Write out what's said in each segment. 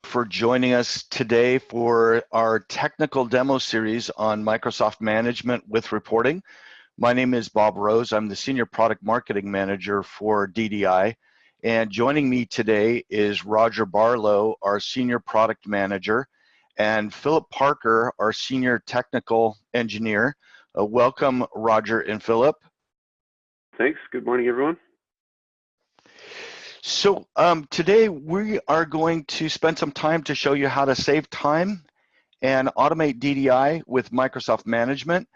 for joining us today for our technical demo series on Microsoft Management with Reporting. My name is Bob Rose. I'm the Senior Product Marketing Manager for DDI. And joining me today is Roger Barlow, our Senior Product Manager, and Philip Parker, our Senior Technical Engineer. Welcome, Roger and Philip. Thanks. Good morning, everyone. So today we are going to spend some time to show you how to save time and automate DDI with Microsoft Management.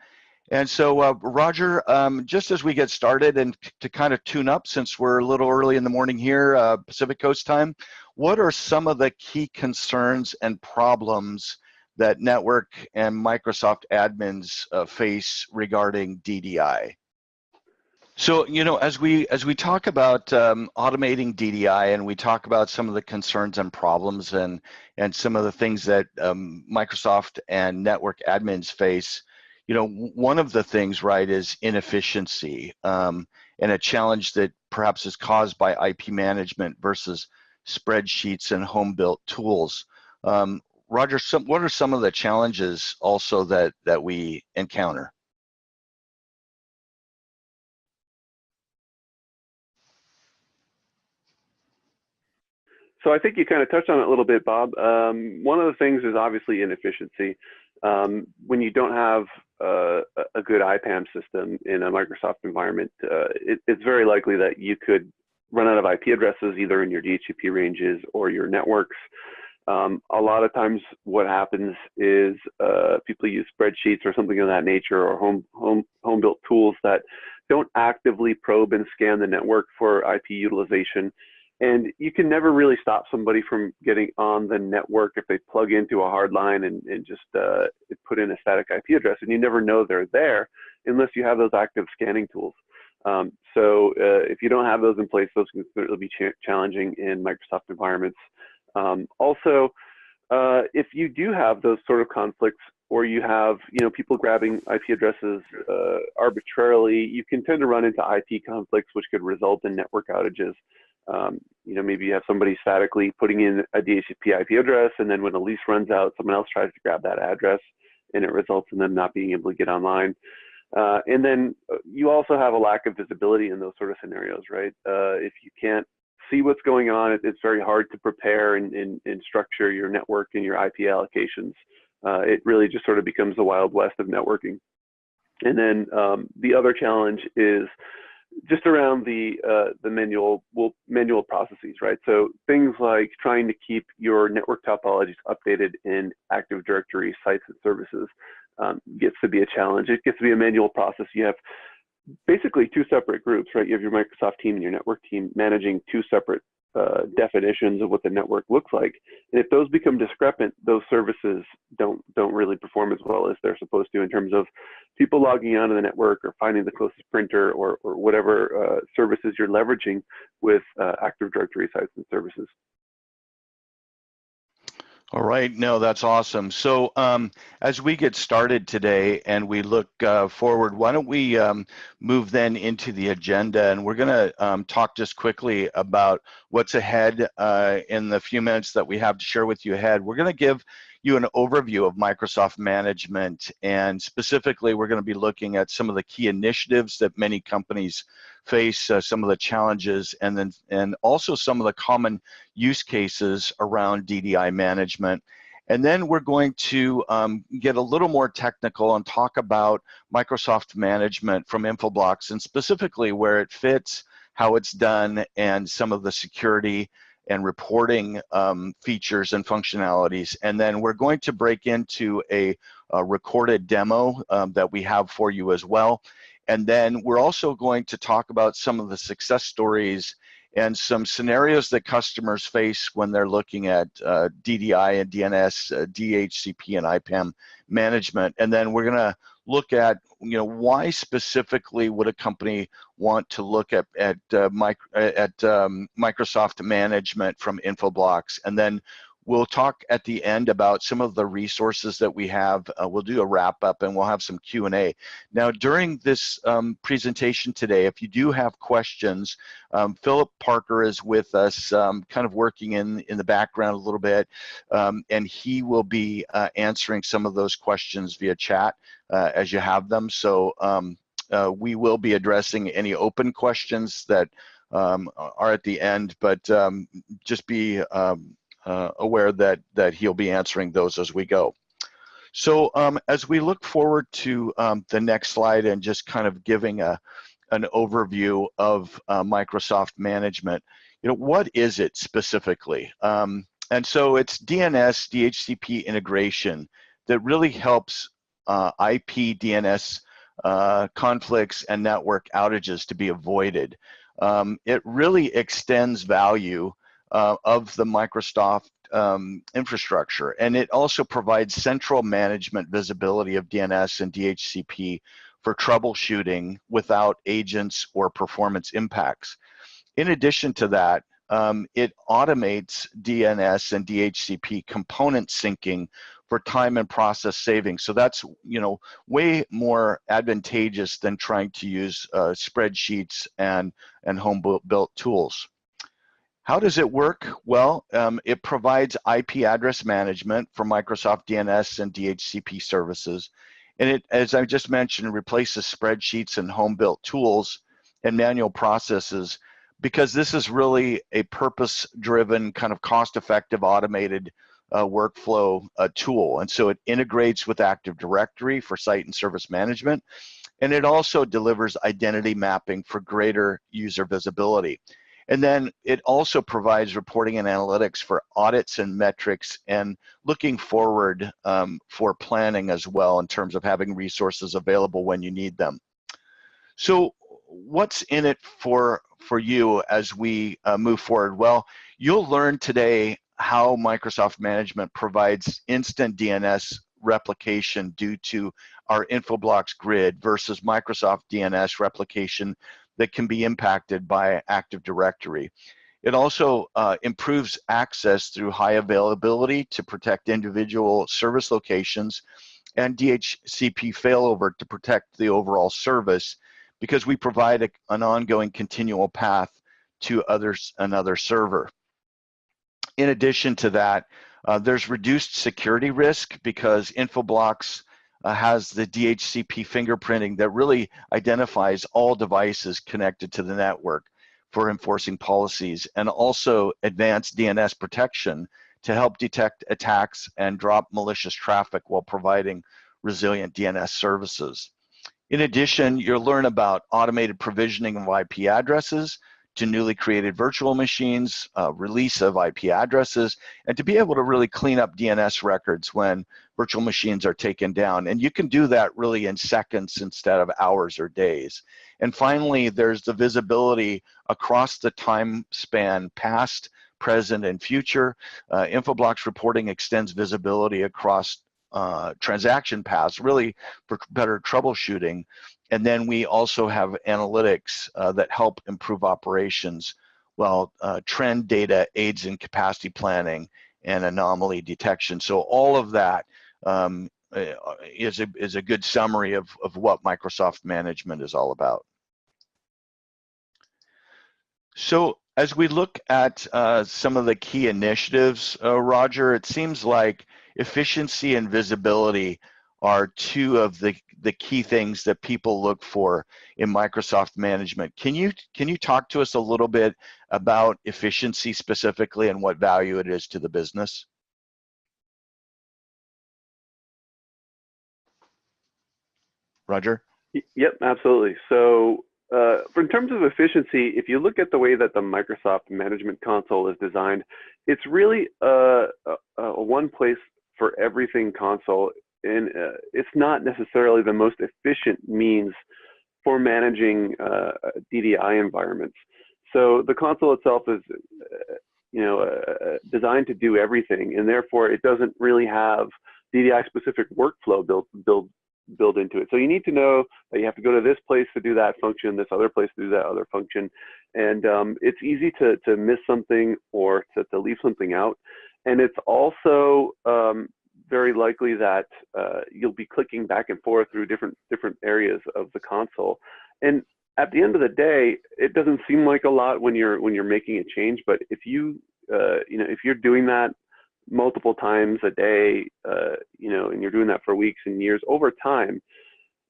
And so Roger, just as we get started and to kind of tune up, since we're a little early in the morning here, Pacific Coast time, what are some of the key concerns and problems that network and Microsoft admins face regarding DDI? So, you know, as we talk about automating DDI, and we talk about some of the concerns and problems and some of the things that Microsoft and network admins face, you know, one of the things, right, is inefficiency and a challenge that perhaps is caused by IP management versus spreadsheets and home-built tools. Roger, what are some of the challenges also that we encounter? So I think you kind of touched on it a little bit, Bob. One of the things is obviously inefficiency. When you don't have a good IPAM system in a Microsoft environment, it's very likely that you could run out of IP addresses either in your DHCP ranges or your networks. A lot of times what happens is people use spreadsheets or something of that nature, or home-built tools that don't actively probe and scan the network for IP utilization. And you can never really stop somebody from getting on the network if they plug into a hard line and just put in a static IP address, and you never know they're there unless you have those active scanning tools. So if you don't have those in place, those can certainly be challenging in Microsoft environments. Also, if you do have those sort of conflicts, or you have, you know, people grabbing IP addresses arbitrarily, you can tend to run into IP conflicts, which could result in network outages. You know, maybe you have somebody statically putting in a DHCP IP address, and then when a lease runs out, someone else tries to grab that address, and it results in them not being able to get online. And then you also have a lack of visibility in those sort of scenarios, right? If you can't see what's going on, it's very hard to prepare and structure your network and your IP allocations. It really just sort of becomes the Wild West of networking. And then the other challenge is just around the manual processes, right? So things like trying to keep your network topologies updated in Active Directory sites and services gets to be a challenge. It gets to be a manual process. You have basically two separate groups, right? You have your Microsoft team and your network team managing two separate definitions of what the network looks like. And if those become discrepant, those services don't really perform as well as they're supposed to in terms of people logging onto the network or finding the closest printer or whatever services you're leveraging with Active Directory sites and services. All right, no, that's awesome. So as we get started today and we look forward, why don't we move then into the agenda, and we're going to talk just quickly about what's ahead in the few minutes that we have to share with you ahead. We're going to give you an overview of Microsoft Management, and specifically we're going to be looking at some of the key initiatives that many companies face, some of the challenges, and also some of the common use cases around DDI management. And then we're going to get a little more technical and talk about Microsoft Management from Infoblox, and specifically where it fits, how it's done, and some of the security and reporting features and functionalities. And then we're going to break into a recorded demo that we have for you as well. And then we're also going to talk about some of the success stories and some scenarios that customers face when they're looking at DDI and DNS, DHCP and IPAM management. And then we're going to look at, you know, why specifically would a company want to look at Microsoft Management from Infoblox. And then We'll talk at the end about some of the resources that we have. We'll do a wrap up and we'll have some Q&A. Now, during this presentation today, if you do have questions, Philip Parker is with us, kind of working in the background a little bit, and he will be answering some of those questions via chat as you have them. So we will be addressing any open questions that are at the end, but just be aware that he'll be answering those as we go. So as we look forward to the next slide and just kind of giving an overview of Microsoft Management, what is it specifically? And so it's DNS, DHCP integration that really helps IP DNS conflicts and network outages to be avoided. It really extends value of the Microsoft infrastructure, and it also provides central management visibility of DNS and DHCP for troubleshooting without agents or performance impacts. In addition to that, it automates DNS and DHCP component syncing for time and process savings. So that's way more advantageous than trying to use spreadsheets and home-built tools. How does it work? Well, it provides IP address management for Microsoft DNS and DHCP services. And it, as I just mentioned, replaces spreadsheets and home-built tools and manual processes, because this is really a purpose-driven, kind of cost-effective, automated workflow tool. And so it integrates with Active Directory for site and service management. And it also delivers identity mapping for greater user visibility. And then it also provides reporting and analytics for audits and metrics, and looking forward for planning as well, in terms of having resources available when you need them. So what's in it for you as we move forward? Well, you'll learn today how Microsoft Management provides instant DNS replication due to our Infoblox grid versus Microsoft DNS replication that can be impacted by Active Directory. It also improves access through high availability to protect individual service locations, and DHCP failover to protect the overall service, because we provide an ongoing continual path to another server. In addition to that, there's reduced security risk, because Infoblox has the DHCP fingerprinting that really identifies all devices connected to the network for enforcing policies, and also advanced DNS protection to help detect attacks and drop malicious traffic while providing resilient DNS services. In addition, you'll learn about automated provisioning of IP addresses to newly created virtual machines, release of IP addresses, and to be able to really clean up DNS records when virtual machines are taken down. And you can do that really in seconds instead of hours or days. And finally, there's the visibility across the time span, past, present, and future. Infoblox reporting extends visibility across transaction paths, really for better troubleshooting. And then we also have analytics that help improve operations, while trend data aids in capacity planning and anomaly detection. So all of that is a good summary of what Microsoft Management is all about. So as we look at some of the key initiatives, Roger, it seems like efficiency and visibility are two of the key things that people look for in Microsoft Management. Can you talk to us a little bit about efficiency specifically and what value it is to the business? Roger? Yep, absolutely. So in terms of efficiency, if you look at the way that the Microsoft Management Console is designed, it's really a one place for everything console. And it's not necessarily the most efficient means for managing DDI environments. So the console itself is, designed to do everything, and therefore it doesn't really have DDI-specific workflow built into it. So you need to know that you have to go to this place to do that function, this other place to do that other function, and it's easy to miss something or to leave something out. And it's also very likely that you'll be clicking back and forth through different areas of the console. And at the end of the day, it doesn't seem like a lot when you're making a change, but if if you're doing that multiple times a day, and you're doing that for weeks and years, over time,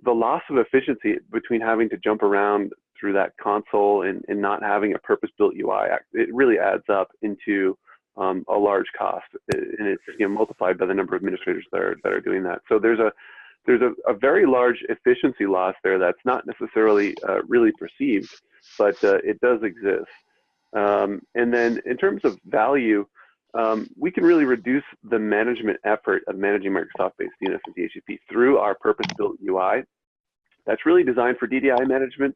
the loss of efficiency between having to jump around through that console and not having a purpose-built UI, it really adds up into a large cost, and it's multiplied by the number of administrators that are doing that. So there's a very large efficiency loss there that's not necessarily really perceived, but it does exist. And then in terms of value, we can really reduce the management effort of managing Microsoft-based DNS and DHCP through our purpose-built UI. That's really designed for DDI management.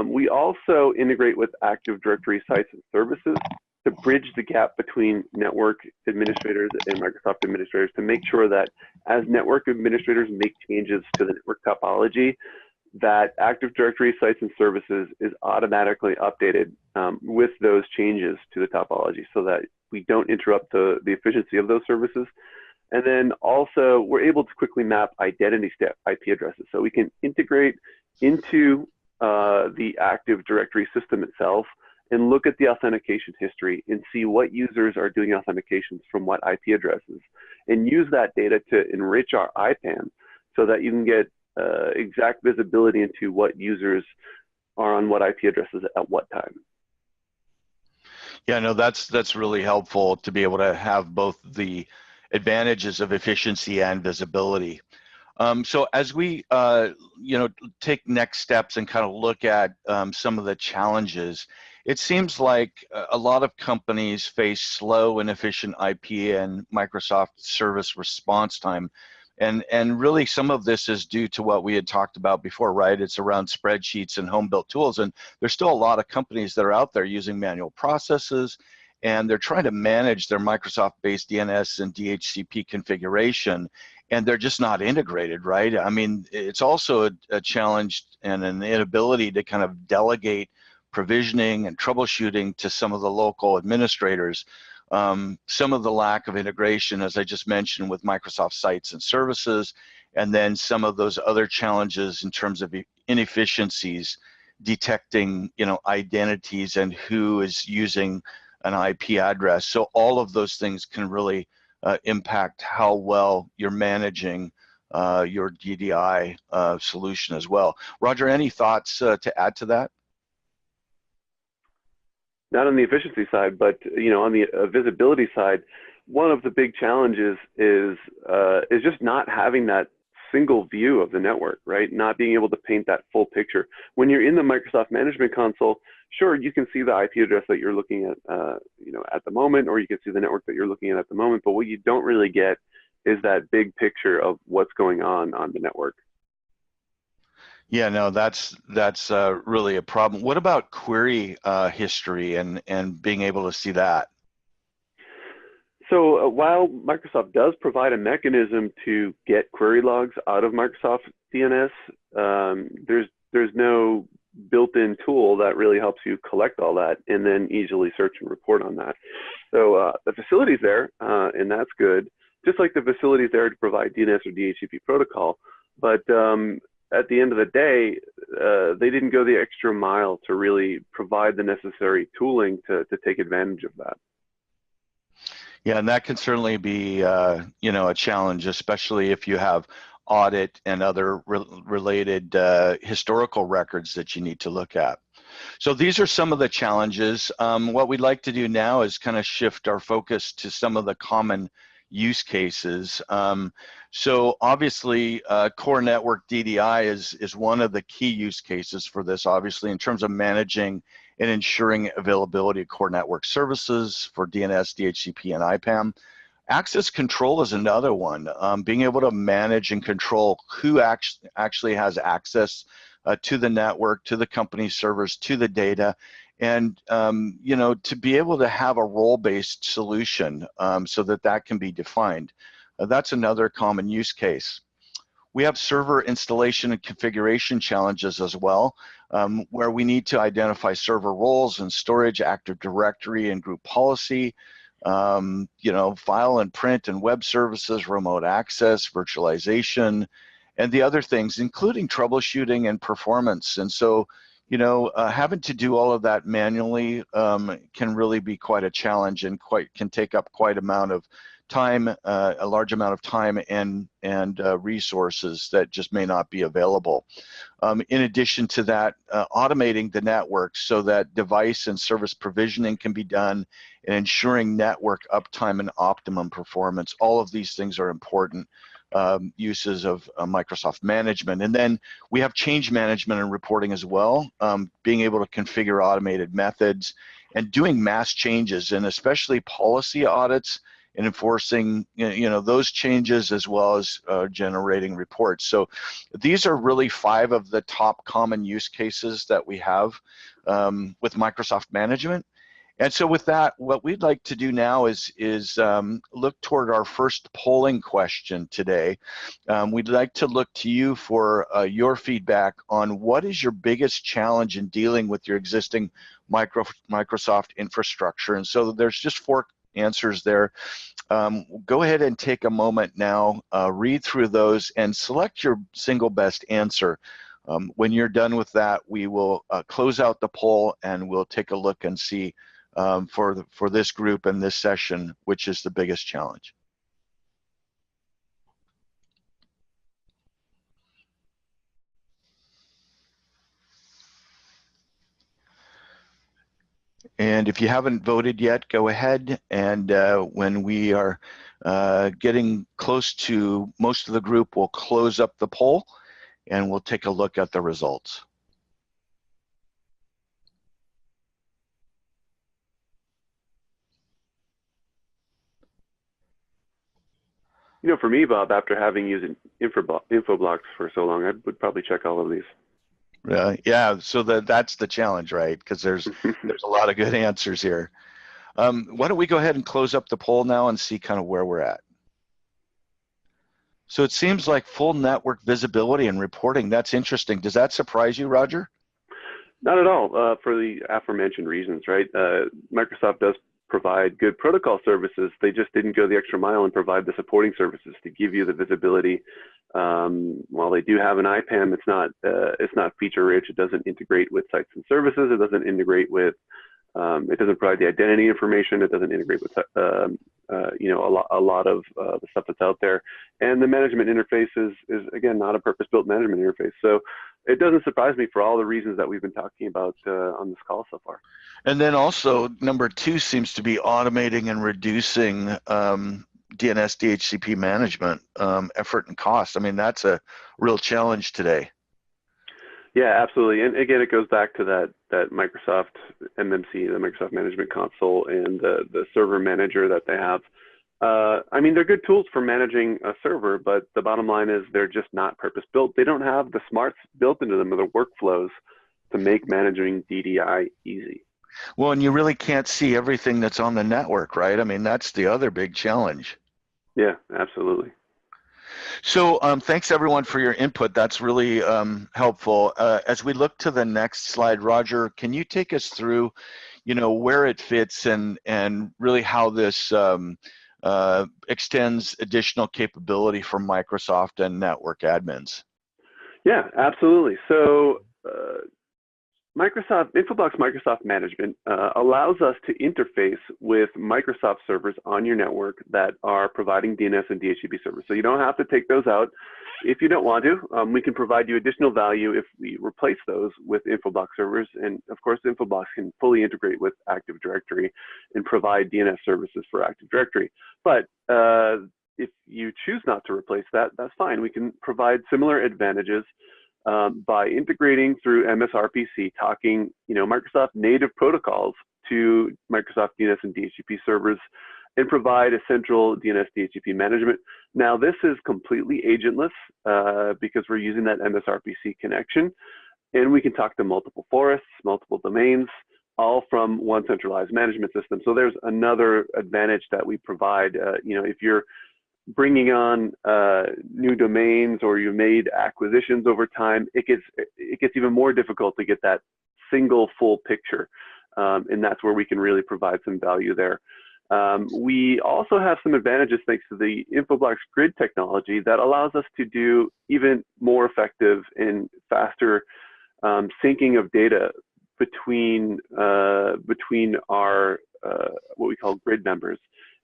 We also integrate with Active Directory sites and services to bridge the gap between network administrators and Microsoft administrators, to make sure that as network administrators make changes to the network topology, that Active Directory sites and services is automatically updated with those changes to the topology, so that we don't interrupt the efficiency of those services. And then also, we're able to quickly map identity IP addresses, so we can integrate into the Active Directory system itself and look at the authentication history and see what users are doing authentications from what IP addresses, and use that data to enrich our IPAM so that you can get exact visibility into what users are on what IP addresses at what time. Yeah, no, that's really helpful to be able to have both the advantages of efficiency and visibility. So as we take next steps and kind of look at some of the challenges, it seems like a lot of companies face slow, inefficient IP and Microsoft service response time. And really some of this is due to what we had talked about before, right? It's around spreadsheets and home-built tools. And there's still a lot of companies that are out there using manual processes, and they're trying to manage their Microsoft-based DNS and DHCP configuration, and they're just not integrated, right? I mean, it's also a challenge and an inability to kind of delegate provisioning and troubleshooting to some of the local administrators. Some of the lack of integration, as I just mentioned, with Microsoft sites and services, and then some of those other challenges in terms of inefficiencies, detecting, identities and who is using an IP address. So all of those things can really impact how well you're managing your DDI solution as well. Roger, any thoughts to add to that? Not on the efficiency side, but on the visibility side, one of the big challenges is just not having that single view of the network, right? Not being able to paint that full picture. When you're in the Microsoft Management Console, sure, you can see the IP address that you're looking at, at the moment, or you can see the network that you're looking at the moment. But what you don't really get is that big picture of what's going on the network. Yeah, no, that's really a problem. What about query history and being able to see that? So while Microsoft does provide a mechanism to get query logs out of Microsoft DNS, there's no built-in tool that really helps you collect all that and then easily search and report on that. So the facility's there, and that's good. Just like the facility's there to provide DNS or DHCP protocol, but at the end of the day, they didn't go the extra mile to really provide the necessary tooling to take advantage of that. Yeah, and that can certainly be, a challenge, especially if you have audit and other related historical records that you need to look at. So these are some of the challenges. What we'd like to do now is kind of shift our focus to some of the common use cases. So obviously, core network DDI is one of the key use cases for this, obviously, in terms of managing and ensuring availability of core network services for DNS, DHCP, and IPAM. Access control is another one, being able to manage and control who actually has access to the network, to the company's servers, to the data, and to be able to have a role-based solution so that can be defined. That's another common use case. We have server installation and configuration challenges as well, where we need to identify server roles and storage, Active Directory, and group policy. you know, file and print and web services, remote access, virtualization, and the other things, including troubleshooting and performance. And so, you know, having to do all of that manually can really be quite a challenge and can take up quite amount of time, a large amount of time and resources that just may not be available. In addition to that, automating the network so that device and service provisioning can be done and ensuring network uptime and optimum performance. All of these things are important uses of Microsoft Management. And then we have change management and reporting as well, being able to configure automated methods and doing mass changes, and especially policy audits and enforcing, you know, those changes, as well as generating reports. So these are really 5 of the top common use cases that we have with Microsoft Management. And so with that, what we'd like to do now is look toward our first polling question today. We'd like to look to you for your feedback on what is your biggest challenge in dealing with your existing Microsoft infrastructure. And so there's just 4 answers there. Go ahead and take a moment now, read through those and select your single best answer. When you're done with that, we will close out the poll and we'll take a look and see for this group and this session, which is the biggest challenge. And if you haven't voted yet, go ahead, and when we are getting close to most of the group, we'll close up the poll and we'll take a look at the results. You know, for me, Bob, after having used Infoblox for so long, I would probably check all of these. Yeah, so that's the challenge, right? Because there's a lot of good answers here. Why don't we go ahead and close up the poll now and see kind of where we're at. So it seems like full network visibility and reporting. That's interesting. Does that surprise you, Roger? Not at all, for the aforementioned reasons, right? Microsoft does provide good protocol services. They just didn't go the extra mile and provide the supporting services to give you the visibility. While they do have an IPAM, it's not feature rich. It doesn't integrate with sites and services. It doesn't integrate with, it doesn't provide the identity information. It doesn't integrate with, you know, a lot of the stuff that's out there. And the management interface is again, not a purpose-built management interface. So it doesn't surprise me for all the reasons that we've been talking about on this call so far. And then also, number 2 seems to be automating and reducing DNS DHCP management effort and cost. I mean, that's a real challenge today. Yeah, absolutely. And again, it goes back to that Microsoft MMC, the Microsoft Management Console, and the server manager that they have. I mean, they're good tools for managing a server, but the bottom line is they're just not purpose-built. They don't have the smarts built into them or the workflows to make managing DDI easy. Well, and you really can't see everything that's on the network, right? I mean, that's the other big challenge. Yeah, absolutely. So thanks everyone for your input. That's really helpful. As we look to the next slide, Roger, can you take us through, you know, where it fits and really how this extends additional capability for Microsoft and network admins? Yeah, absolutely. So Infoblox Microsoft Management allows us to interface with Microsoft servers on your network that are providing DNS and DHCP servers. So you don't have to take those out if you don't want to. We can provide you additional value if we replace those with Infoblox servers. And of course, Infoblox can fully integrate with Active Directory and provide DNS services for Active Directory. But if you choose not to replace that, that's fine. We can provide similar advantages by integrating through MSRPC, talking, you know, Microsoft native protocols to Microsoft DNS and DHCP servers, and provide a central DNS DHCP management. Now, this is completely agentless because we're using that MSRPC connection, and we can talk to multiple forests, multiple domains, all from one centralized management system. So there's another advantage that we provide. You know, if you're bringing on new domains or you made acquisitions over time, it gets even more difficult to get that single full picture, and that's where we can really provide some value there. We also have some advantages thanks to the Infoblox grid technology that allows us to do even more effective and faster syncing of data between our what we call grid members.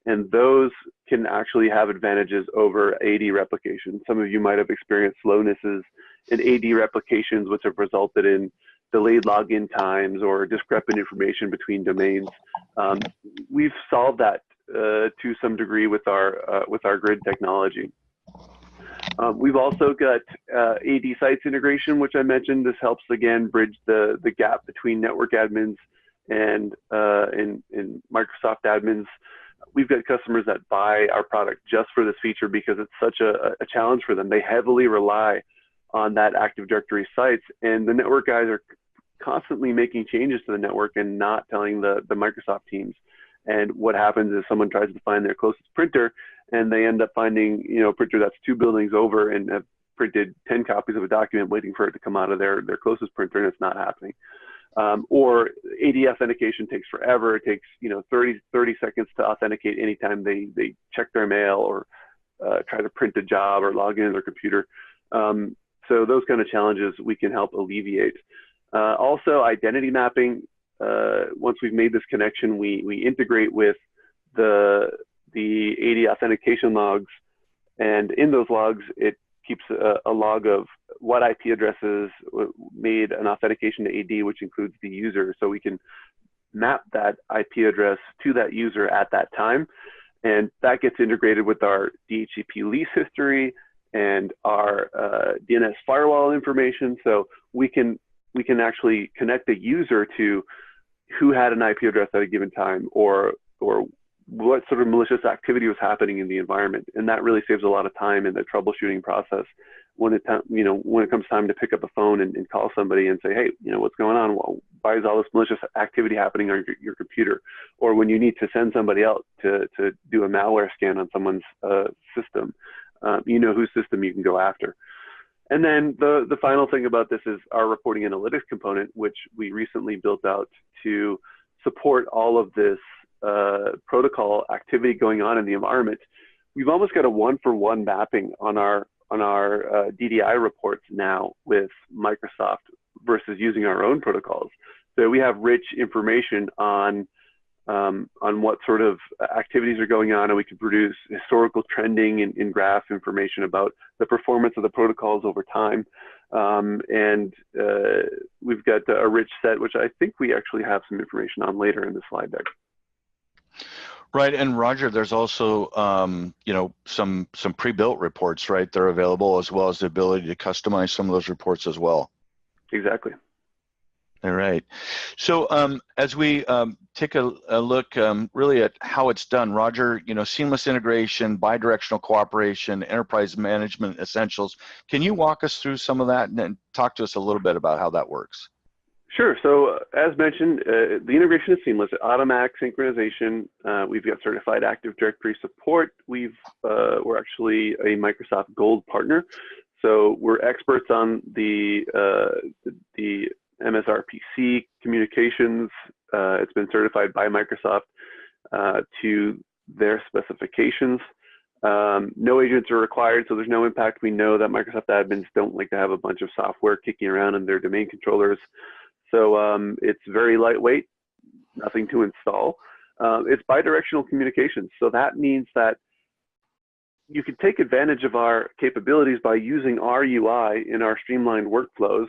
And those can actually have advantages over AD replication. Some of you might have experienced slownesses in AD replications, which have resulted in delayed login times or discrepant information between domains. We've solved that to some degree with our grid technology. We've also got AD sites integration, which I mentioned. This helps again bridge the gap between network admins and Microsoft admins. We've got customers that buy our product just for this feature because it's such a challenge for them. They heavily rely on that Active Directory sites, and the network guys are constantly making changes to the network and not telling the Microsoft teams. And what happens is someone tries to find their closest printer, and they end up finding, you know, a printer that's 2 buildings over and have printed 10 copies of a document waiting for it to come out of their closest printer, and it's not happening. Or AD authentication takes forever. It takes, you know, 30 seconds to authenticate anytime they check their mail or try to print a job or log into their computer. So those kind of challenges we can help alleviate. Also, identity mapping. Once we've made this connection, we integrate with the AD authentication logs, and in those logs, it keeps a log of what IP addresses made an authentication to AD, which includes the user. So we can map that IP address to that user at that time. And that gets integrated with our DHCP lease history and our DNS firewall information. So we can actually connect the user to who had an IP address at a given time, or what sort of malicious activity was happening in the environment. And that really saves a lot of time in the troubleshooting process when it comes time to pick up the phone and call somebody and say, hey, you know, what's going on? Well, why is all this malicious activity happening on your computer? Or when you need to send somebody out to do a malware scan on someone's system, you know whose system you can go after. And then the final thing about this is our reporting analytics component, which we recently built out to support all of this protocol activity going on in the environment. We've almost got a one-for-one mapping on our DDI reports now with Microsoft versus using our own protocols. So we have rich information on what sort of activities are going on, and we can produce historical trending and graph information about the performance of the protocols over time. And we've got a rich set, which I think we actually have some information on later in the slide deck. Right, and Roger, there's also you know, some pre-built reports, right? They're available, as well as the ability to customize some of those reports as well. Exactly. All right. So as we take a look really at how it's done, Roger, you know, seamless integration, bidirectional cooperation, enterprise management essentials. Can you walk us through some of that and talk to us a little bit about how that works? Sure. So as mentioned, the integration is seamless. Automatic synchronization. We've got certified Active Directory support. We're actually a Microsoft Gold partner, so we're experts on the MSRPC communications. It's been certified by Microsoft to their specifications. No agents are required, so there's no impact. We know that Microsoft admins don't like to have a bunch of software kicking around in their domain controllers. So it's very lightweight, nothing to install. It's bidirectional communications. So that means that you can take advantage of our capabilities by using our UI in our streamlined workflows,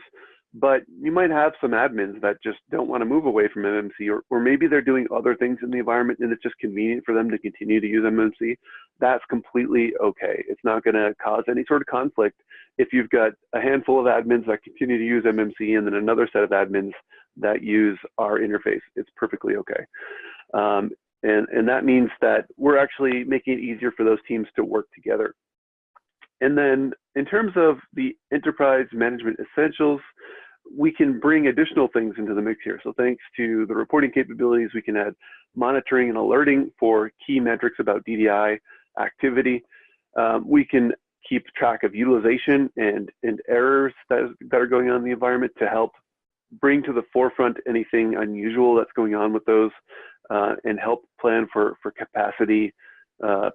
but you might have some admins that just don't want to move away from MMC, or maybe they're doing other things in the environment and it's just convenient for them to continue to use MMC. That's completely okay. It's not going to cause any sort of conflict if you've got a handful of admins that continue to use MMC and then another set of admins that use our interface. It's perfectly okay. And that means that we're actually making it easier for those teams to work together. And then in terms of the enterprise management essentials, we can bring additional things into the mix here. So thanks to the reporting capabilities, we can add monitoring and alerting for key metrics about DDI activity. We can keep track of utilization and errors that are going on in the environment to help bring to the forefront anything unusual that's going on with those and help plan for capacity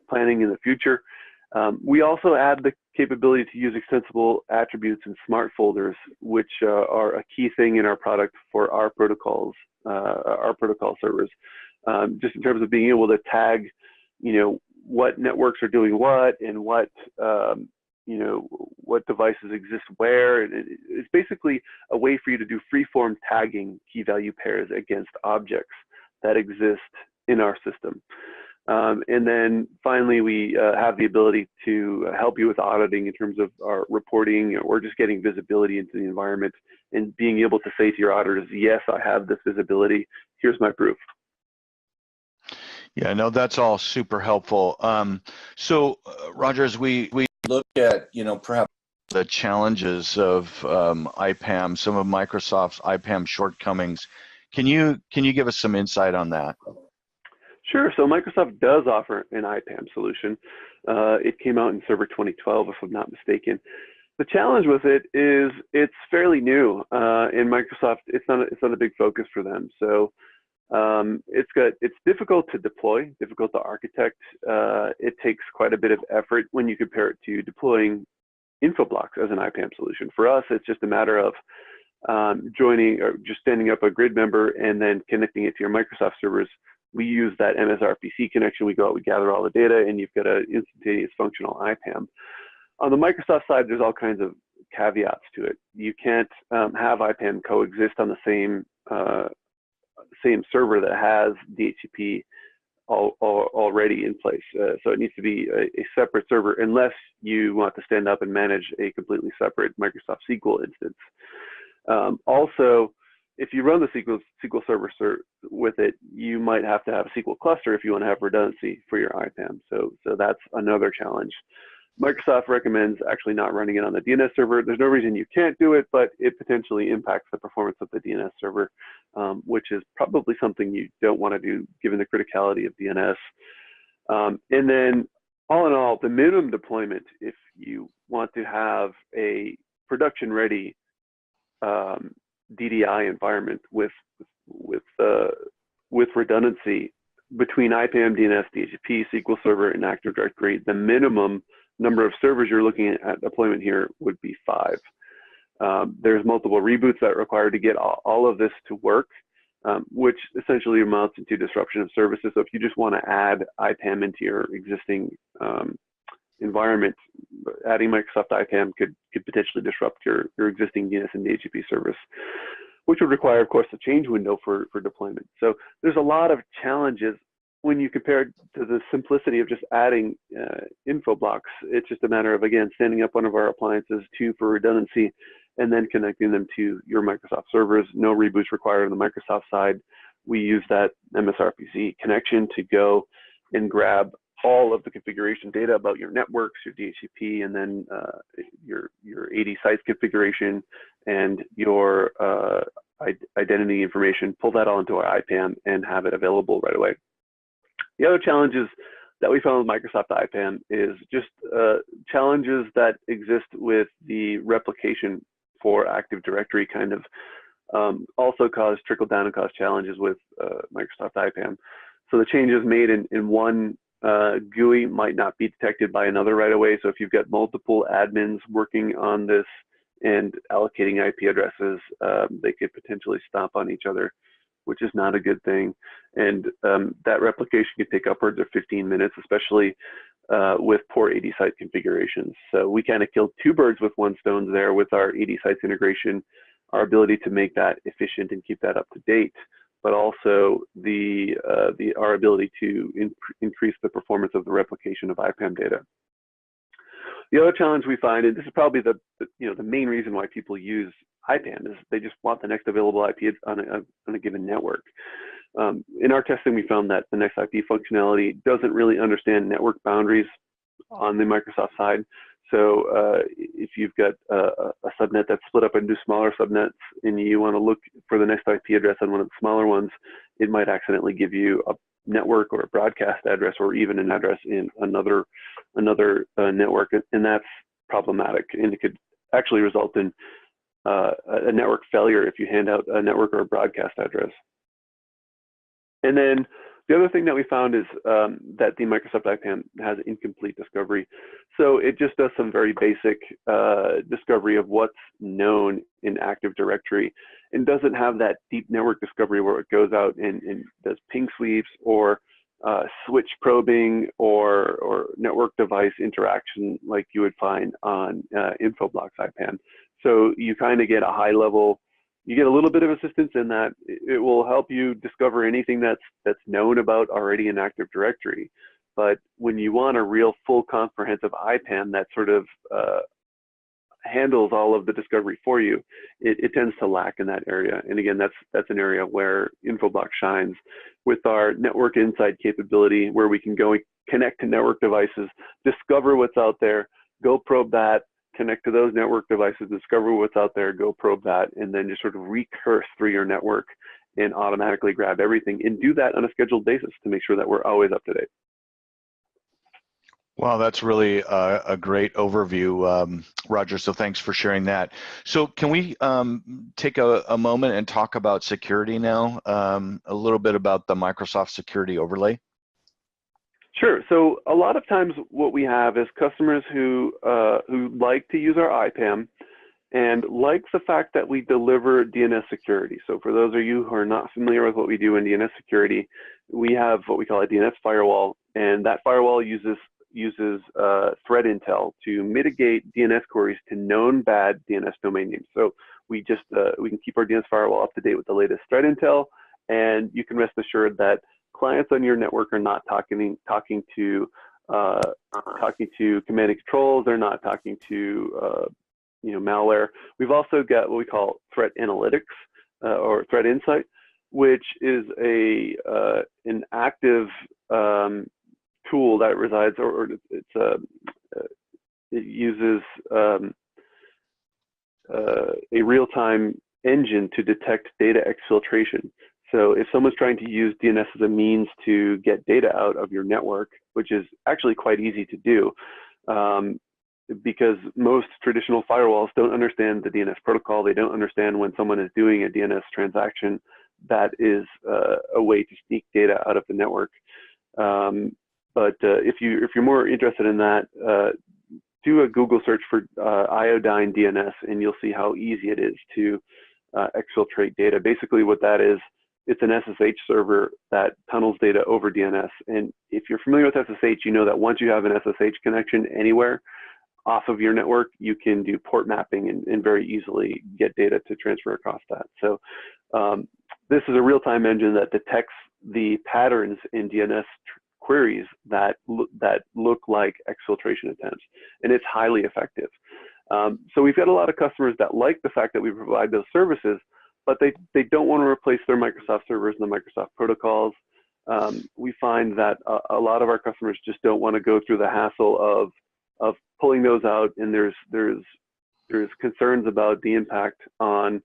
planning in the future. We also add the capability to use extensible attributes in smart folders, which are a key thing in our product for our protocols, our protocol servers. Just in terms of being able to tag, what networks are doing what and what, what devices exist where. And it's basically a way for you to do free-form tagging key value pairs against objects that exist in our system. And then finally, we have the ability to help you with auditing in terms of our reporting or just getting visibility into the environment and being able to say to your auditors, yes, I have this visibility. Here's my proof. Yeah, no, that's all super helpful. So, Roger, as we look at, perhaps the challenges of IPAM, some of Microsoft's IPAM shortcomings, can you give us some insight on that? Sure. So Microsoft does offer an IPAM solution. It came out in Server 2012, if I'm not mistaken. The challenge with it is it's fairly new. In Microsoft, it's not a big focus for them. So it's difficult to deploy, difficult to architect. It takes quite a bit of effort when you compare it to deploying Infoblox as an IPAM solution. For us, it's just a matter of joining or just standing up a grid member and then connecting it to your Microsoft servers. We use that MSRPC connection. We go out, we gather all the data, and you've got an instantaneous functional IPAM. On the Microsoft side, there's all kinds of caveats to it. You can't have IPAM coexist on the same server that has DHCP already in place. So it needs to be a separate server unless you want to stand up and manage a completely separate Microsoft SQL instance. Also, if you run the SQL server with it, you might have to have a SQL cluster if you want to have redundancy for your IPAM. So that's another challenge. Microsoft recommends actually not running it on the DNS server. There's no reason you can't do it, but it potentially impacts the performance of the DNS server, which is probably something you don't want to do given the criticality of DNS. And then all in all, the minimum deployment, if you want to have a production-ready DDI environment with redundancy between IPAM, DNS, DHCP, SQL Server, and Active Directory, the minimum number of servers you're looking at deployment here would be 5. There's multiple reboots that are required to get all of this to work, which essentially amounts into disruption of services. So if you just want to add IPAM into your existing environment, adding Microsoft IPAM could potentially disrupt your existing DNS and DHCP service, which would require, of course, a change window for deployment. So there's a lot of challenges when you compare it to the simplicity of just adding Infoblox. It's just a matter of, again, standing up one of our appliances, 2 for redundancy, and then connecting them to your Microsoft servers. No reboots required on the Microsoft side. We use that MSRPC connection to go and grab all of the configuration data about your networks, your DHCP, and then your 80 sites configuration and your identity information, pull that all into our IPAM and have it available right away. The other challenges that we found with Microsoft IPAM is just challenges that exist with the replication for Active Directory kind of also cause trickle down and cause challenges with Microsoft IPAM. So the changes made in one GUI might not be detected by another right away. So if you've got multiple admins working on this and allocating IP addresses, they could potentially stomp on each other, which is not a good thing. And that replication could take upwards of 15 minutes, especially with poor 80 site configurations. So we kind of killed 2 birds with 1 stone there with our 80 sites integration, our ability to make that efficient and keep that up to date, but also our ability to increase the performance of the replication of IPAM data. The other challenge we find, and this is probably the main reason why people use IPAM, is they just want the next available IP on a given network. In our testing, we found that the next IP functionality doesn't really understand network boundaries on the Microsoft side. So if you've got a subnet that's split up into smaller subnets and you want to look for the next IP address on one of the smaller ones, it might accidentally give you a network or a broadcast address or even an address in another network, and that's problematic, and it could actually result in a network failure if you hand out a network or a broadcast address. And then The other thing that we found is that the Microsoft IPAM has incomplete discovery. So it just does some very basic discovery of what's known in Active Directory and doesn't have that deep network discovery where it goes out and does ping sweeps or switch probing or network device interaction like you would find on Infoblox IPAM. So you kind of get a high level, you get a little bit of assistance in that it will help you discover anything that's known about already in Active Directory. But when you want a real full comprehensive IPAM that sort of handles all of the discovery for you, it tends to lack in that area. And again, that's an area where Infoblox shines with our network insight capability, where we can go and connect to network devices, discover what's out there, go probe that, connect to those network devices, discover what's out there, go probe that, and then just sort of recurse through your network and automatically grab everything and do that on a scheduled basis to make sure that we're always up to date. Wow, that's really a great overview, Roger, so thanks for sharing that. So can we take a moment and talk about security now, a little bit about the Microsoft Security Overlay? Sure. So a lot of times what we have is customers who like to use our IPAM and like the fact that we deliver DNS security. So for those of you who are not familiar with what we do in DNS security, we have what we call a DNS firewall, and that firewall uses threat intel to mitigate DNS queries to known bad DNS domain names. So we can keep our DNS firewall up to date with the latest threat intel, and you can rest assured that clients on your network are not talking to command and controls. They're not talking to malware. We've also got what we call threat analytics or threat insight, which is an active tool that resides, or it uses a real-time engine to detect data exfiltration. So if someone's trying to use DNS as a means to get data out of your network, which is actually quite easy to do, because most traditional firewalls don't understand the DNS protocol. They don't understand when someone is doing a DNS transaction that is a way to sneak data out of the network. But if you're more interested in that, do a Google search for iodine DNS, and you'll see how easy it is to exfiltrate data. Basically, what that is, it's an SSH server that tunnels data over DNS. And if you're familiar with SSH, you know that once you have an SSH connection anywhere off of your network, you can do port mapping and very easily get data to transfer across that. So this is a real-time engine that detects the patterns in DNS queries that look like exfiltration attempts, and it's highly effective. So we've got a lot of customers that like the fact that we provide those services, but they don't want to replace their Microsoft servers and the Microsoft protocols. We find that a lot of our customers just don't want to go through the hassle of pulling those out, and there's concerns about the impact on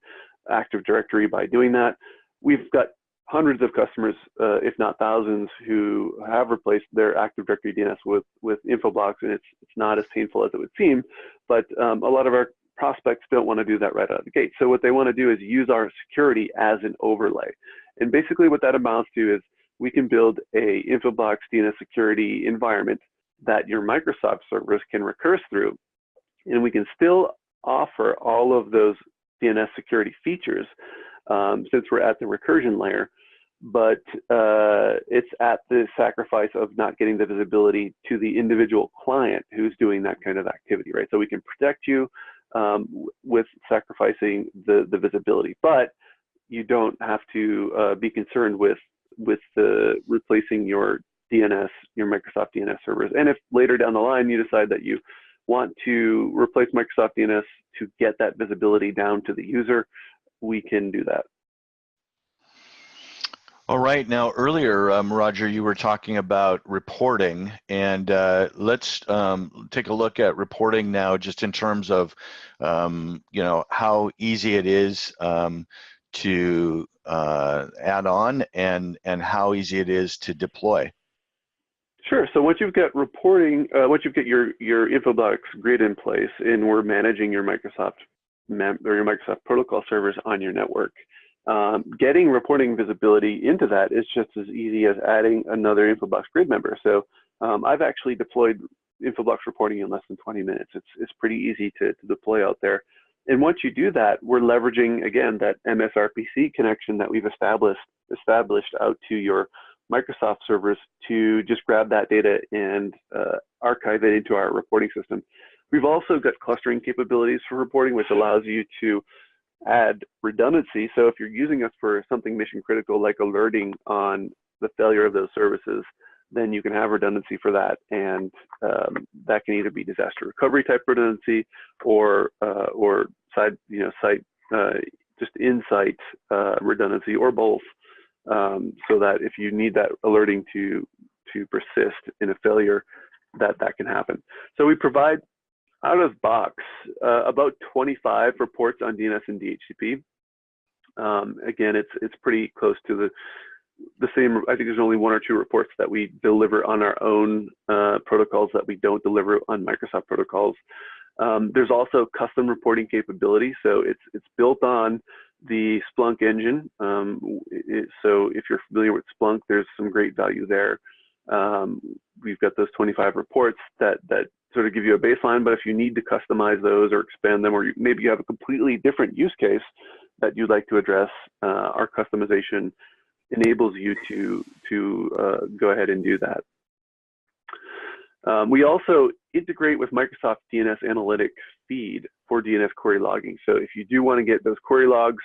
Active Directory by doing that. We've got hundreds of customers, if not thousands, who have replaced their Active Directory DNS with Infoblox, and it's not as painful as it would seem, but a lot of our prospects don't want to do that right out of the gate. So what they want to do is use our security as an overlay. And basically what that amounts to is we can build a Infoblox DNS security environment that your Microsoft servers can recurse through, and we can still offer all of those DNS security features since we're at the recursion layer, but it's at the sacrifice of not getting the visibility to the individual client who's doing that kind of activity, right? So we can protect you with sacrificing the visibility, but you don't have to be concerned with replacing your DNS, your Microsoft DNS servers. And if later down the line you decide that you want to replace Microsoft DNS to get that visibility down to the user, we can do that. All right. Now, earlier, Roger, you were talking about reporting, and let's take a look at reporting now, just in terms of, how easy it is to add on, and how easy it is to deploy. Sure. So once you've got reporting, once you've got your Infoblox grid in place, and we're managing your Microsoft protocol servers on your network, Getting reporting visibility into that is just as easy as adding another Infoblox grid member. So I've actually deployed Infoblox reporting in less than 20 minutes. It's pretty easy to deploy out there. And once you do that, we're leveraging, again, that MSRPC connection that we've established out to your Microsoft servers to just grab that data and archive it into our reporting system. We've also got clustering capabilities for reporting, which allows you to add redundancy. So if you're using us for something mission critical, like alerting on the failure of those services, then you can have redundancy for that. And that can either be disaster recovery type redundancy or site, just in-site redundancy, or both, so that if you need that alerting to persist in a failure, that can happen. So we provide out of box about 25 reports on DNS and DHCP. Again, it's pretty close to the same. I think there's only 1 or 2 reports that we deliver on our own protocols that we don't deliver on Microsoft protocols. There's also custom reporting capability. So it's built on the Splunk engine. So if you're familiar with Splunk, there's some great value there. We've got those 25 reports that sort of give you a baseline, but if you need to customize those or expand them, or maybe you have a completely different use case that you'd like to address, our customization enables you to go ahead and do that. We also integrate with Microsoft DNS Analytics feed for DNS query logging. So if you do want to get those query logs,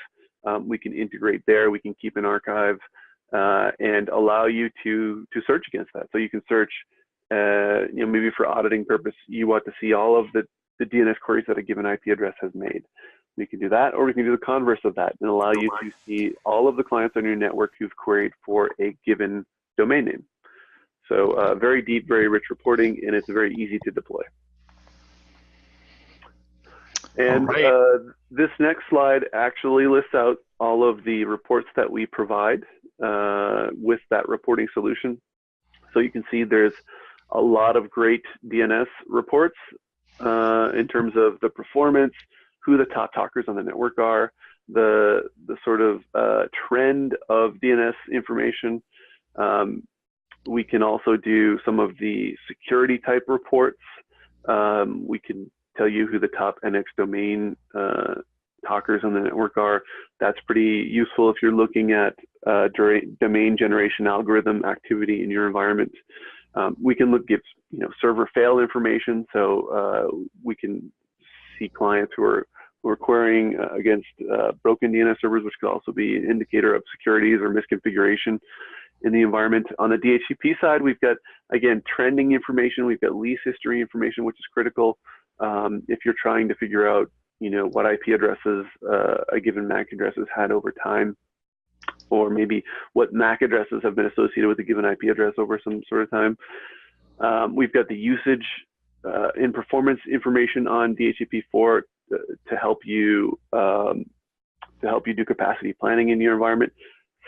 we can integrate there. We can keep an archive and allow you to search against that. So you can search, maybe for auditing purpose, you want to see all of the DNS queries that a given IP address has made. We can do that, or we can do the converse of that and allow you to see all of the clients on your network who've queried for a given domain name. So very deep, very rich reporting, and it's very easy to deploy. And this next slide actually lists out all of the reports that we provide with that reporting solution. So you can see there's a lot of great DNS reports in terms of the performance, who the top talkers on the network are, the sort of trend of DNS information. We can also do some of the security type reports. We can tell you who the top NX domain talkers on the network are. That's pretty useful if you're looking at domain generation algorithm activity in your environment. We can give server fail information, so we can see clients who are querying against broken DNS servers, which could also be an indicator of securities or misconfiguration in the environment. On the DHCP side, we've got, again, trending information. We've got lease history information, which is critical if you're trying to figure out, what IP addresses a given MAC address has had over time, or maybe what MAC addresses have been associated with a given IP address over some sort of time. We've got the usage and performance information on DHCP4 to help you do capacity planning in your environment.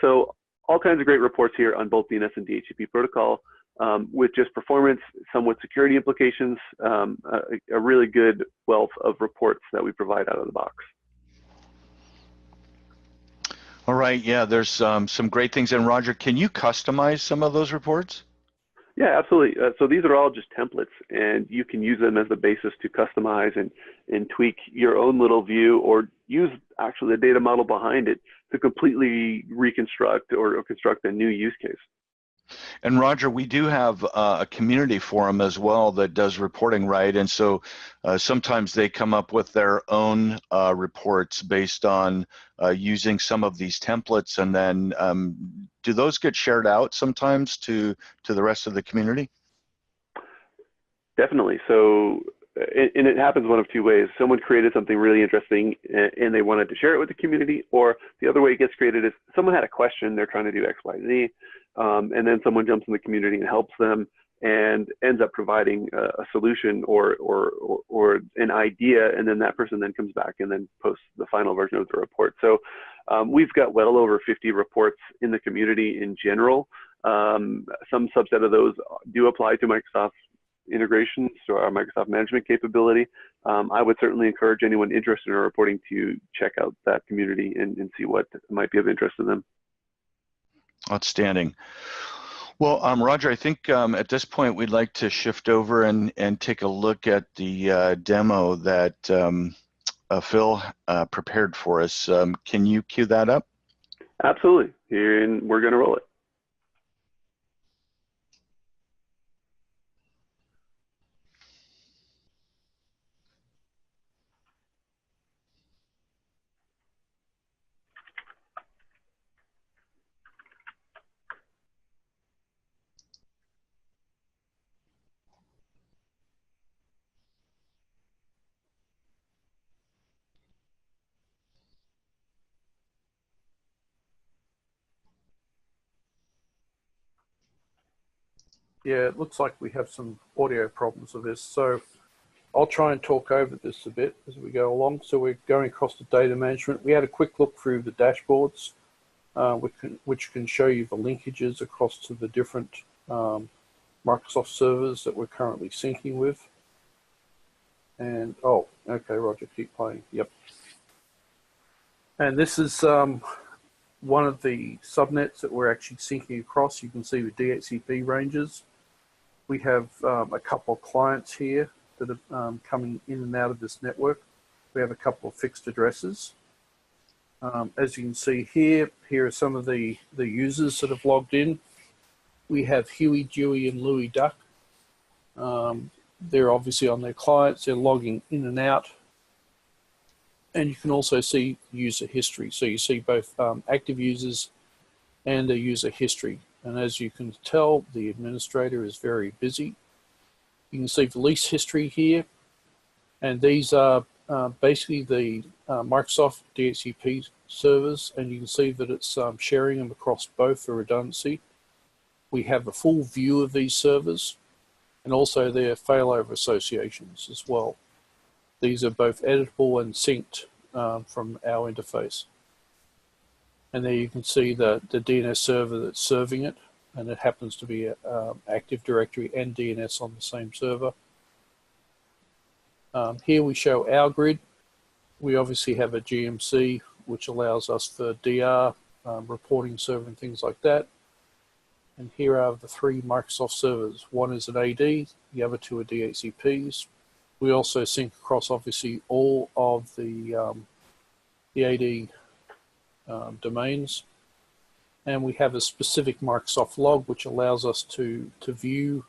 So all kinds of great reports here on both DNS and DHCP protocol, with just performance, somewhat security implications, a really good wealth of reports that we provide out of the box. All right, yeah, there's some great things. And Roger, can you customize some of those reports? Yeah, absolutely. So these are all just templates, and you can use them as the basis to customize and tweak your own little view, or use actually the data model behind it to completely reconstruct or construct a new use case. And Roger, we do have a community forum as well that does reporting, right? And so sometimes they come up with their own reports based on using some of these templates, and then do those get shared out sometimes to the rest of the community? Definitely. So, and it happens one of two ways. Someone created something really interesting and they wanted to share it with the community, or the other way it gets created is someone had a question, they're trying to do X, Y, Z, and then someone jumps in the community and helps them and ends up providing a solution or an idea, and then that person then comes back and then posts the final version of the report. So we've got well over 50 reports in the community in general. Some subset of those do apply to Microsoft integrations to our Microsoft Management capability. I would certainly encourage anyone interested in our reporting to check out that community and see what might be of interest to them. Outstanding. Well, Roger, I think at this point we'd like to shift over and take a look at the demo that Phil prepared for us. Can you cue that up? Absolutely. Here, and we're going to roll it. Yeah, it looks like we have some audio problems with this. So I'll try and talk over this a bit as we go along. So we're going across the data management. We had a quick look through the dashboards, which can show you the linkages across to the different Microsoft servers that we're currently syncing with. And, oh, okay, Roger, keep playing. Yep. And this is one of the subnets that we're actually syncing across. You can see the DHCP ranges. We have a couple of clients here that are coming in and out of this network. We have a couple of fixed addresses. As you can see here are some of the users that have logged in. We have Huey, Dewey, and Louie Duck. They're obviously on their clients. They're logging in and out. And you can also see user history. So you see both active users and a user history. And as you can tell, the administrator is very busy. You can see the lease history here. And these are basically the Microsoft DHCP servers. And you can see that it's sharing them across both for redundancy. We have a full view of these servers and also their failover associations as well. These are both editable and synced from our interface. And there you can see the DNS server that's serving it, and it happens to be Active Directory and DNS on the same server. Here we show our grid. We obviously have a GMC, which allows us for DR, reporting server and things like that. And here are the three Microsoft servers. One is an AD, the other two are DHCPs. We also sync across, obviously, all of the AD domains. And we have a specific Microsoft log, which allows us to view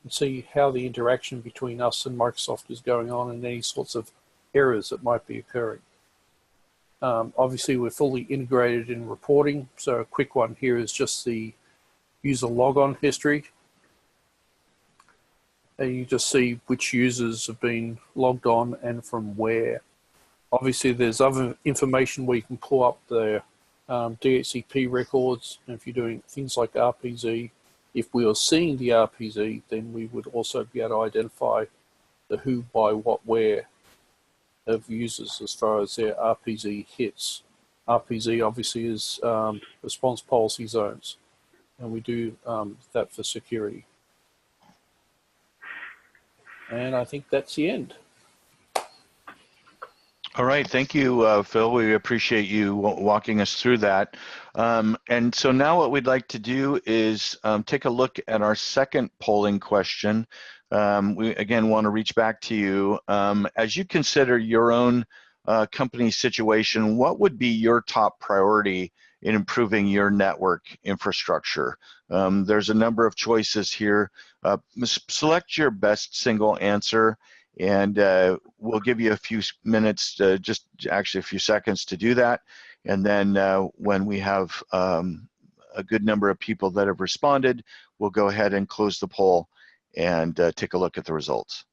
and see how the interaction between us and Microsoft is going on and any sorts of errors that might be occurring. Obviously, we're fully integrated in reporting. So a quick one here is just the user logon history. And you just see which users have been logged on and from where. Obviously, there's other information where you can pull up the DHCP records. And if you're doing things like RPZ, if we are seeing the RPZ, then we would also be able to identify the who, by, what, where of users as far as their RPZ hits. RPZ obviously is response policy zones, and we do that for security. And I think that's the end. All right, thank you, Phil. We appreciate you walking us through that. And so now what we'd like to do is take a look at our second polling question. We, again, want to reach back to you. As you consider your own company situation, what would be your top priority in improving your network infrastructure? There's a number of choices here. Select your best single answer, and we'll give you a few minutes, just actually a few seconds to do that. And then when we have a good number of people that have responded, we'll go ahead and close the poll and take a look at the results.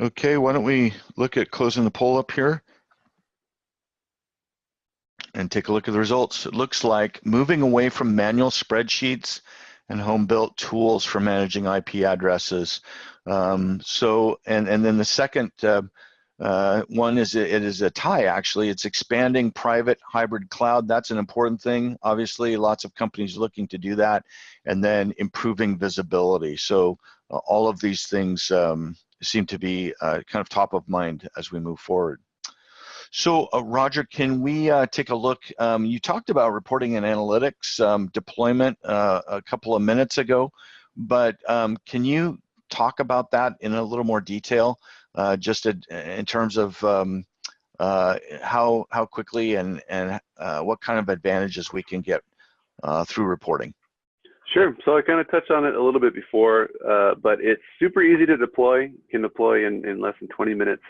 Okay, why don't we look at closing the poll up here and take a look at the results. It looks like moving away from manual spreadsheets and home-built tools for managing IP addresses. And then the second one is it is a tie, actually. It's expanding private hybrid cloud. That's an important thing. Obviously, lots of companies looking to do that. And then improving visibility. So all of these things seem to be kind of top of mind as we move forward. So Roger, can we take a look? You talked about reporting and analytics deployment a couple of minutes ago, but can you talk about that in a little more detail, just in terms of how quickly and what kind of advantages we can get through reporting? Sure. So I kind of touched on it a little bit before, but it's super easy to deploy. You can deploy in less than 20 minutes.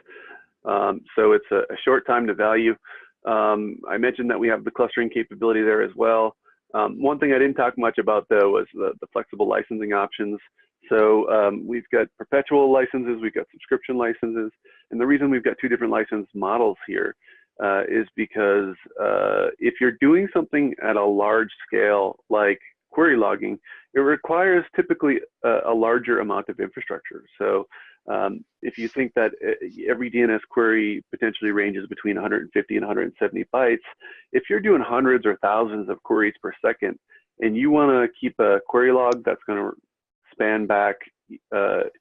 So it's a short time to value. I mentioned that we have the clustering capability there as well. One thing I didn't talk much about, though, was the flexible licensing options. So we've got perpetual licenses, we've got subscription licenses, and the reason we've got two different license models here is because if you're doing something at a large scale, like query logging, it requires typically a larger amount of infrastructure. So if you think that every DNS query potentially ranges between 150 and 170 bytes, if you're doing hundreds or thousands of queries per second, and you want to keep a query log that's going to span back, 6 or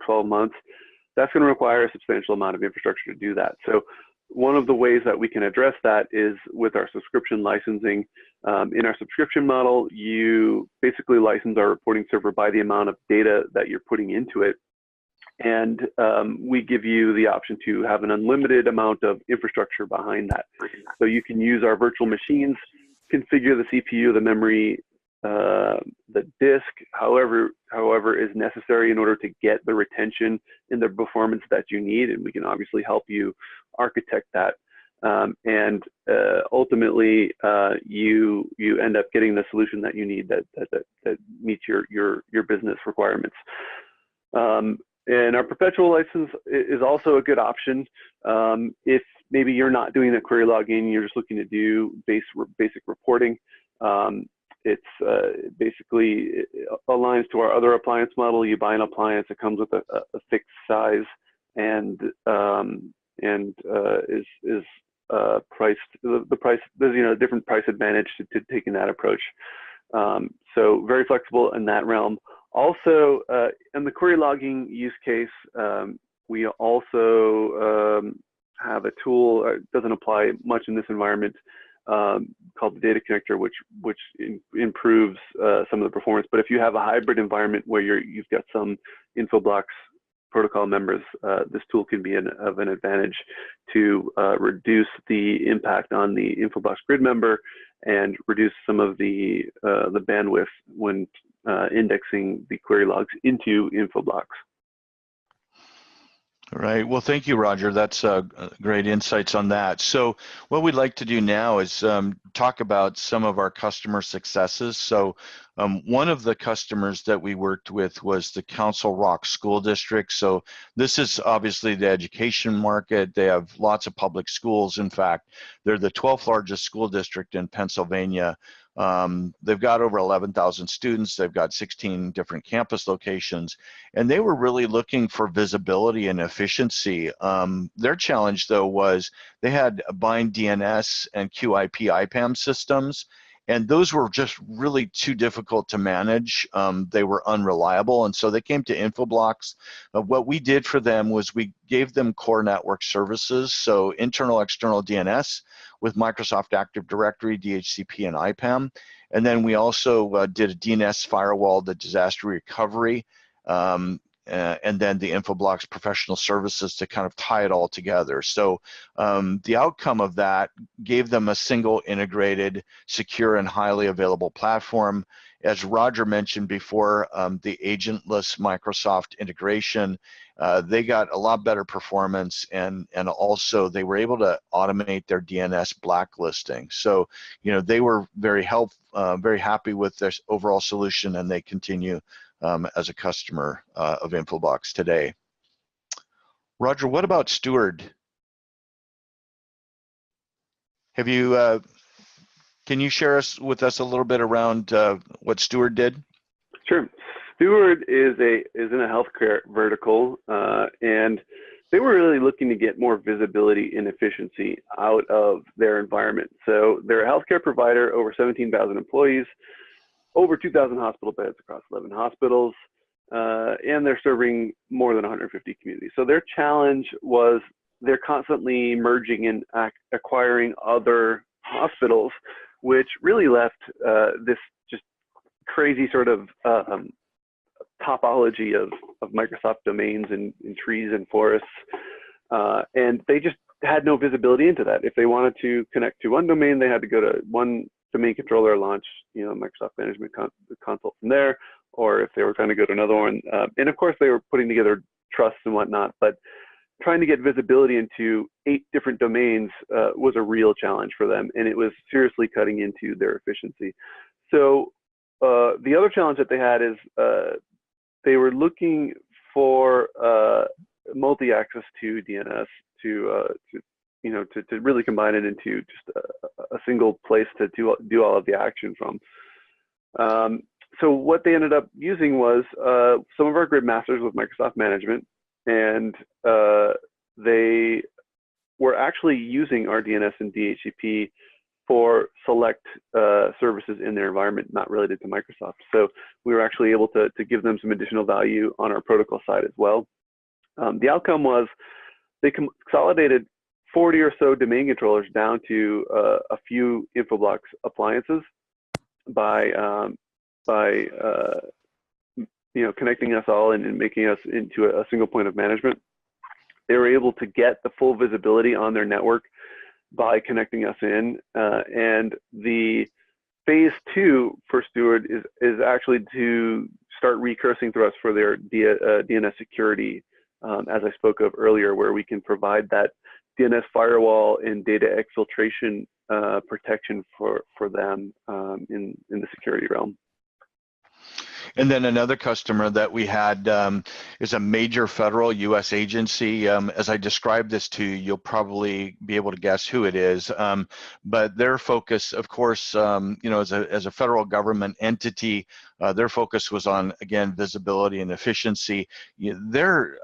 12 months, that's going to require a substantial amount of infrastructure to do that. So one of the ways that we can address that is with our subscription licensing. In our subscription model, you basically license our reporting server by the amount of data that you're putting into it. And we give you the option to have an unlimited amount of infrastructure behind that. So you can use our virtual machines, configure the CPU, the memory, the disk, however is necessary in order to get the retention and the performance that you need. And we can obviously help you architect that. And ultimately, you end up getting the solution that you need that meets your business requirements. And our perpetual license is also a good option if maybe you're not doing that query logging, you're just looking to do basic reporting. It's basically aligns to our other appliance model. You buy an appliance, it comes with a fixed size and is priced. The price, there's different price advantage to taking that approach. So very flexible in that realm. Also, in the query logging use case, we also have a tool. It doesn't apply much in this environment, called the data connector, which improves some of the performance. But if you have a hybrid environment where you've got some Infoblox protocol members, this tool can be of an advantage to reduce the impact on the Infoblox grid member and reduce some of the bandwidth when indexing the query logs into Infoblox. All right. Well, thank you, Roger. That's great insights on that. So what we'd like to do now is talk about some of our customer successes. So one of the customers that we worked with was the Council Rock School District. So this is obviously the education market. They have lots of public schools. In fact, they're the 12th largest school district in Pennsylvania. They've got over 11,000 students. They've got 16 different campus locations, and they were really looking for visibility and efficiency. Their challenge, though, was they had bind DNS and QIP IPAM systems, and those were just really too difficult to manage. They were unreliable, and so they came to Infoblox. What we did for them was we gave them core network services, so internal, external DNS with Microsoft Active Directory, DHCP, and IPAM. And then we also did a DNS firewall, the disaster recovery, and then the Infoblox professional services to kind of tie it all together. So the outcome of that gave them a single integrated, secure, and highly available platform. As Roger mentioned before, the agentless Microsoft integration, they got a lot better performance, and also they were able to automate their DNS blacklisting. So, they were very happy with their overall solution, and they continue as a customer of Infoblox today. Roger, what about Steward? Have you Can you share with us a little bit around what Steward did? Sure. Steward is in a healthcare vertical, and they were really looking to get more visibility and efficiency out of their environment. So they're a healthcare provider, over 17,000 employees, over 2,000 hospital beds across 11 hospitals, and they're serving more than 150 communities. So their challenge was they're constantly merging and acquiring other hospitals, which really left this just crazy sort of topology of Microsoft domains and trees and forests. And they just had no visibility into that. If they wanted to connect to one domain, they had to go to one domain controller, launch, Microsoft Management console from there, or if they were trying to go to another one. And of course, they were putting together trusts and whatnot, but trying to get visibility into 8 different domains was a real challenge for them, and it was seriously cutting into their efficiency. So the other challenge that they had is they were looking for multi-access to DNS to really combine it into just a single place to do all of the action from. So what they ended up using was some of our grid masters with Microsoft Management, and they were actually using our DNS and DHCP for select services in their environment not related to Microsoft. So we were actually able to give them some additional value on our protocol side as well. The outcome was they consolidated 40 or so domain controllers down to a few Infoblox appliances by connecting us all and making us into a single point of management. They were able to get the full visibility on their network by connecting us in, and the phase 2 for Steward is actually to start recursing through us for their DNS security, as I spoke of earlier, where we can provide that DNS firewall and data exfiltration protection for them in the security realm. And then another customer that we had is a major federal U.S. agency. As I describe this to you, you'll probably be able to guess who it is. But their focus, of course, as a federal government entity, their focus was on, again, visibility and efficiency. Their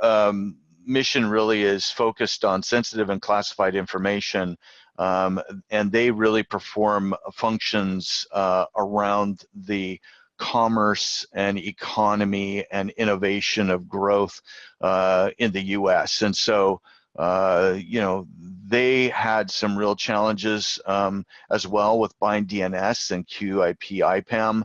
mission really is focused on sensitive and classified information, and they really perform functions around the commerce and economy and innovation of growth in the U.S. And so, they had some real challenges as well with bind DNS and QIP IPAM,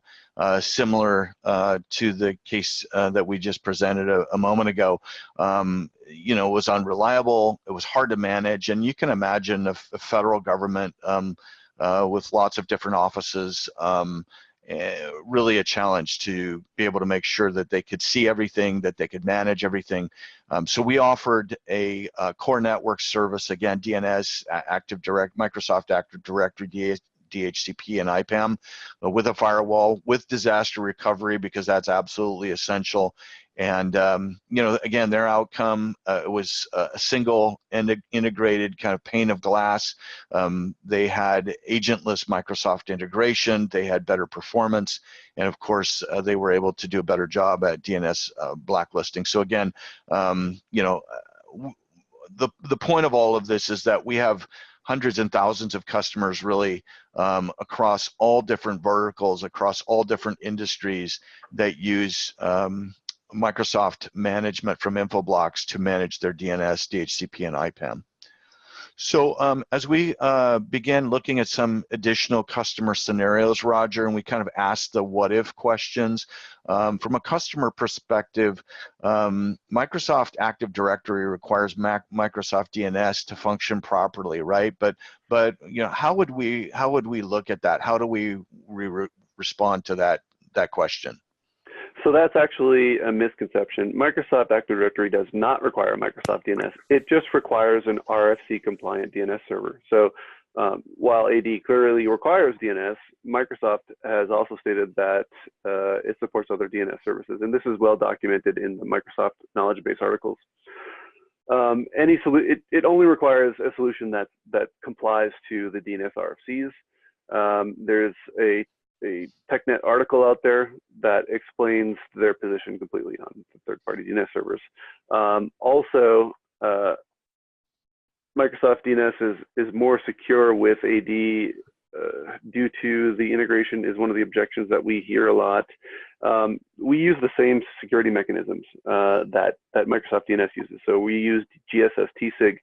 similar to the case that we just presented a moment ago. It was unreliable, it was hard to manage, and you can imagine a federal government with lots of different offices, really a challenge to be able to make sure that they could see everything, that they could manage everything. So we offered a core network service, again, DNS, Microsoft Active Directory, DHCP and IPAM, with a firewall, with disaster recovery, because that's absolutely essential. And again, their outcome was a single and integrated kind of pane of glass. They had agentless Microsoft integration. They had better performance, and of course, they were able to do a better job at DNS blacklisting. So again, the point of all of this is that we have hundreds and thousands of customers really across all different verticals, across all different industries that use Microsoft Management from Infoblox to manage their DNS, DHCP, and IPAM. So as we begin looking at some additional customer scenarios, Roger, and we kind of asked the what if questions, from a customer perspective, Microsoft Active Directory requires Microsoft DNS to function properly, right? But how would we look at that? How do we respond to that question? So that's actually a misconception. Microsoft Active Directory does not require Microsoft DNS. It just requires an RFC compliant DNS server. So while AD clearly requires DNS, Microsoft has also stated that it supports other DNS services. And this is well documented in the Microsoft knowledge base articles. It only requires a solution that complies to the DNS RFCs. There's a TechNet article out there that explains their position completely on the third-party DNS servers. Also, Microsoft DNS is more secure with AD due to the integration is one of the objections that we hear a lot. We use the same security mechanisms that Microsoft DNS uses. So we use GSS TSIG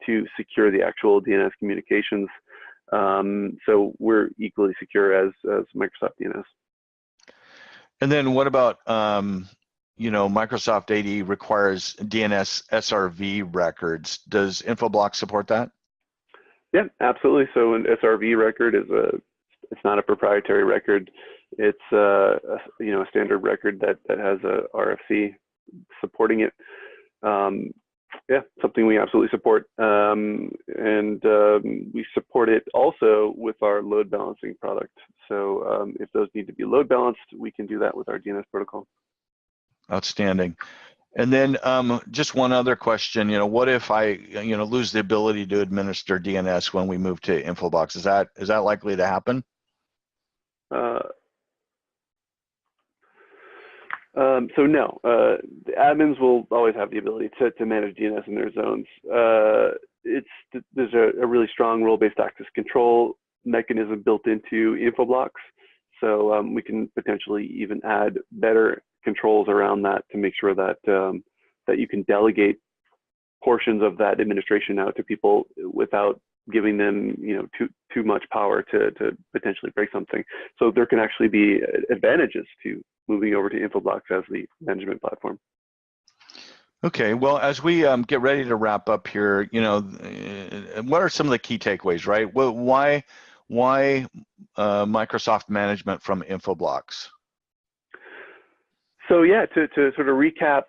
to secure the actual DNS communications. So we're equally secure as Microsoft DNS. And then what about, you know, Microsoft AD requires DNS SRV records. Does Infoblox support that? Yeah, absolutely. So an SRV record is it's not a proprietary record. It's a standard record that has a RFC supporting it. Yeah, something we absolutely support. And we support it also with our load balancing product. So if those need to be load balanced, we can do that with our DNS protocol. Outstanding. And then just one other question, you know, what if I, you know, lose the ability to administer DNS when we move to Infoblox? Is that likely to happen? So no, the admins will always have the ability to manage DNS in their zones. There's a really strong role-based access control mechanism built into Infoblox. So we can potentially even add better controls around that to make sure that that you can delegate portions of that administration out to people without giving them, you know, too much power to potentially break something. So there can actually be advantages to moving over to Infoblox as the management platform. Okay, well, as we get ready to wrap up here, you know, what are some of the key takeaways, right? Well, why Microsoft Management from Infoblox? So yeah, to sort of recap,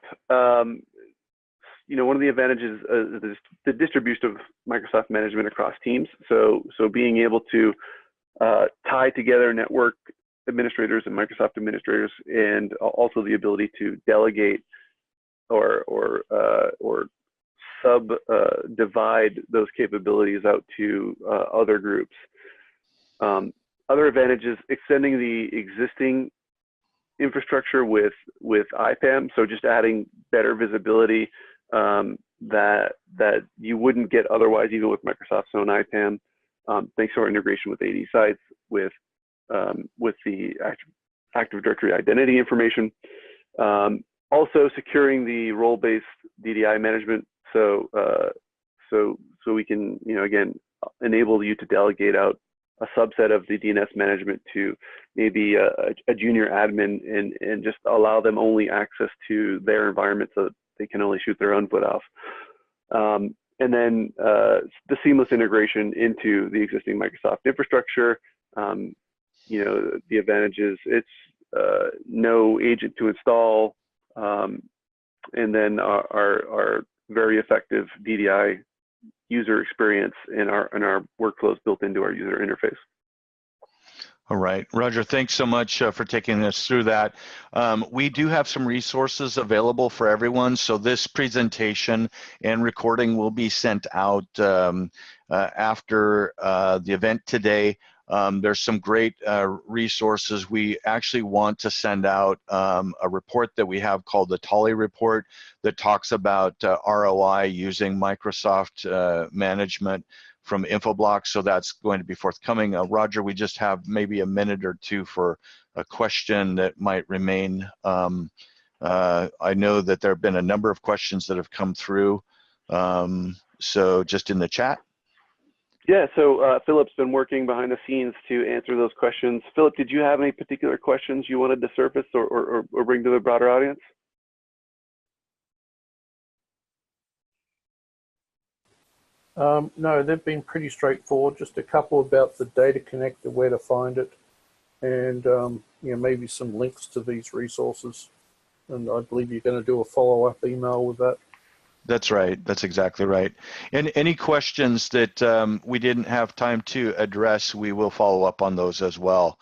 you know, one of the advantages is the distribution of Microsoft Management across teams. So being able to tie together network administrators and Microsoft administrators, and also the ability to delegate or divide those capabilities out to other groups. Other advantages: extending the existing infrastructure with IPAM, so just adding better visibility that you wouldn't get otherwise, even with Microsoft's own IPAM, thanks to our integration with AD sites, with the Active Directory identity information. Also securing the role-based DDI management, so we can, you know, again, enable you to delegate out a subset of the DNS management to maybe a junior admin and just allow them only access to their environment so that they can only shoot their own foot off. And then the seamless integration into the existing Microsoft infrastructure. You know, the advantages: it's no agent to install, and then our very effective DDI user experience and our workflows built into our user interface. All right, Roger, thanks so much for taking us through that. We do have some resources available for everyone. So this presentation and recording will be sent out after the event today. There's some great resources. We actually want to send out a report that we have called the Tolly report that talks about ROI using Microsoft Management from Infoblox, so that's going to be forthcoming. Roger, we just have maybe a minute or two for a question that might remain. I know that there have been a number of questions that have come through, so just in the chat. Yeah, so Philip's been working behind the scenes to answer those questions. Philip, did you have any particular questions you wanted to surface or bring to the broader audience? No, they've been pretty straightforward. Just a couple about the data connector, where to find it, and you know, maybe some links to these resources. And I believe you're going to do a follow-up email with that. That's right. That's exactly right. And any questions that we didn't have time to address, we will follow up on those as well.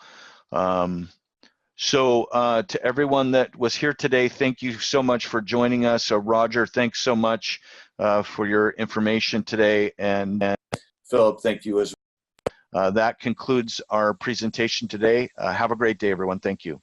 So to everyone that was here today, thank you so much for joining us. Roger, thanks so much for your information today. And Philip, thank you as well. That concludes our presentation today. Have a great day, everyone. Thank you.